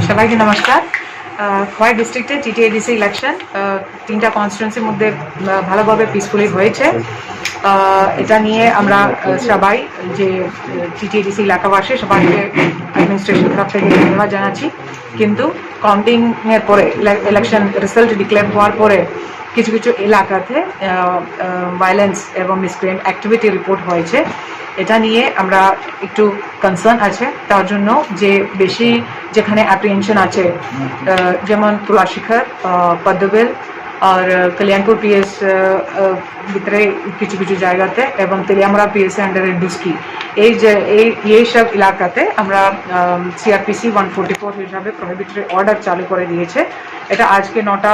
সবাইকে নমস্কার। খোয়াই ডিস্ট্রিক্টে টিটিএডিসি ইলেকশন 3টা কনস্টিটুয়েন্সির মধ্যে ভালোভাবে পিসফুলি হয়েছে। এটা নিয়ে আমরা সবাই যে টিটিএডিসি এলাকাবাসী সবাইকে অ্যাডমিনিস্ট্রেশন তরফ থেকে ধন্যবাদ জানাচ্ছি। কিন্তু কাউন্টিংয়ের পরে ইলেকশন রেজাল্ট ডিক্লেয়ার হওয়ার পরে কিছু কিছু এলাকাতে ভায়োলেন্স এবং মিসক্রিয়েন্ট অ্যাক্টিভিটি রিপোর্ট হয়েছে। এটা নিয়ে আমরা একটু কনসার্ন আছে। তার জন্য যে বেশি যেখানে অ্যাপ্রিহেনশন আছে যেমন তুলাশিখর, পদ্মবেল আর কল্যাণপুর পিএস ভিতরে কিছু কিছু জায়গাতে এবং তেলিয়ামরা পিএস আন্ডারে ডুস্কি এই সব এলাকাতে আমরা সিআরপিসি 144 হিসাবে প্রহিবিটরি অর্ডার চালু করে দিয়েছে। এটা আজকে 9টা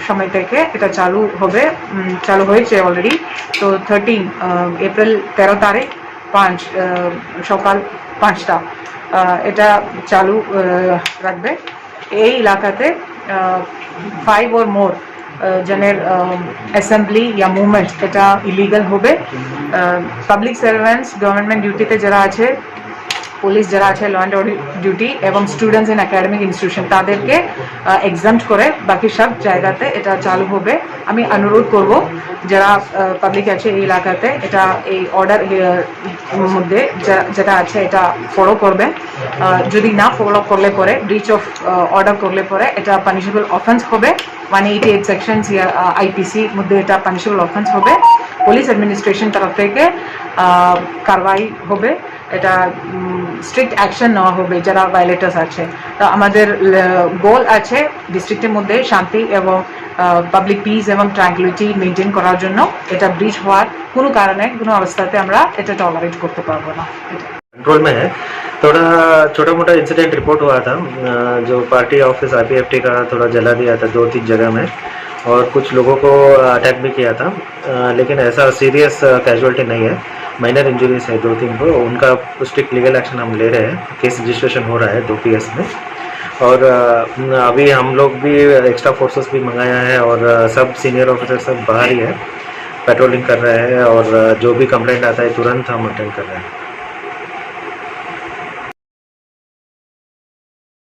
সময় থেকে এটা চালু হয়েছে অলরেডি। তো 13 এপ্রিল 13 তারিখ সকাল 5টা এটা চালু রাখবে। এই এলাকাতে 5 or more জনের অ্যাসেম্বলি या মুভমেন্ট এটা ইলিগাল হবে। পাবলিক সার্ভেন্টস গভর্নমেন্ট ডিউটিতে যারা আছে, পুলিশ যারা আছে ল অ্যান্ড অর্ডার ডিউটি এবং স্টুডেন্টস ইন একাডেমিক ইনস্টিটিউশন তাদেরকে এক্সাম্পট করে বাকি সব জায়গাতে এটা চালু হবে। আমি অনুরোধ করব যারা পাবলিক আছে এই এলাকাতে এটা এই অর্ডার মধ্যে যেটা আছে এটা ফলো করবে। যদি না ফলো করলে পরে ব্রিচ অফ অর্ডার করলে পরে এটা পানিশেবল অফেন্স হবে। 188 সেকশনস আইপিসি মধ্যে এটা পানিশেবল অফেন্স হবে। পুলিশ অ্যাডমিনিস্ট্রেশন তরফ থেকে কারবাই হবে। এটা স্ট্রিক্ট অ্যাকশন নেওয়া হবে যারা ভায়োলেটার্স আছে। তো আমাদের গোল আছে ডিস্ট্রিক্টের মধ্যে শান্তি এবং পাবলিক পিস এবং ট্রাঙ্কুইলিটি মেনটেন করার জন্য। এটা ব্রিচ হওয়ার কোনো কারণে কোনো অবস্থাতে আমরা এটা টলারেট করতে পারবো না। कंट्रोल में है। थोड़ा छोटा मोटा इंसिडेंट रिपोर्ट हुआ था, जो पार्टी ऑफिस आईपीएफटी का थोड़ा जला दिया था 2-3 जगह में, और कुछ लोगों को अटैक भी किया था, लेकिन ऐसा सीरियस कैजुअलिटी नहीं है। माइनर इंजरीज है 2-3 को। उनका स्ट्रिक्ट लीगल एक्शन हम ले रहे हैं। केस रजिस्ट्रेशन हो रहा है 2 PS में, और अभी हम लोग भी एक्स्ट्रा फोर्सेस भी मंगाया है, और सब सीनियर ऑफिसर सब बाहर ही है, पेट्रोलिंग कर रहे हैं, और जो भी कंप्लेंट आता है तुरंत हम अटेंड कर रहे हैं।